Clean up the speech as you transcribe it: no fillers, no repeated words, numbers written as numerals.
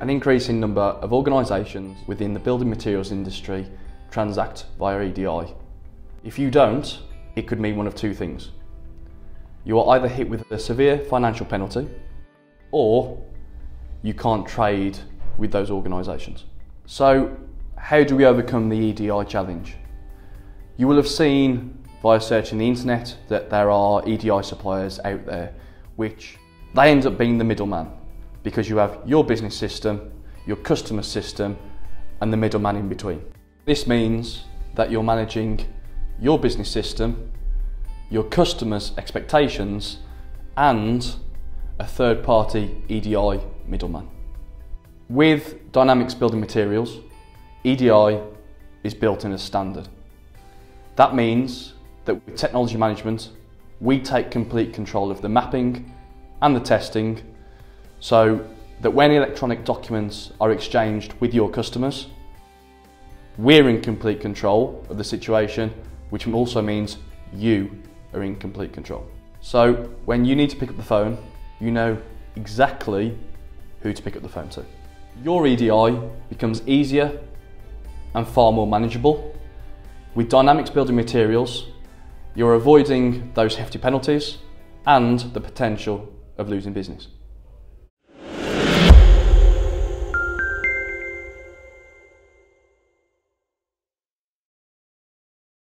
an increasing number of organisations within the building materials industry transact via EDI. If you don't, it could mean one of two things. You are either hit with a severe financial penalty, or you can't trade with those organisations. So, how do we overcome the EDI challenge? You will have seen via searching the internet that there are EDI suppliers out there which they end up being the middleman, because you have your business system, your customer system, and the middleman in between. This means that you're managing your business system, your customers' expectations, and a third-party EDI middleman. With Dynamics Building Materials, EDI is built in as standard. That means that with technology management, we take complete control of the mapping and the testing, so that when electronic documents are exchanged with your customers, we're in complete control of the situation, which also means you are in complete control. So when you need to pick up the phone, you know exactly who to pick up the phone to. Your EDI becomes easier and far more manageable. With Dynamics Building Materials, you're avoiding those hefty penalties and the potential of losing business.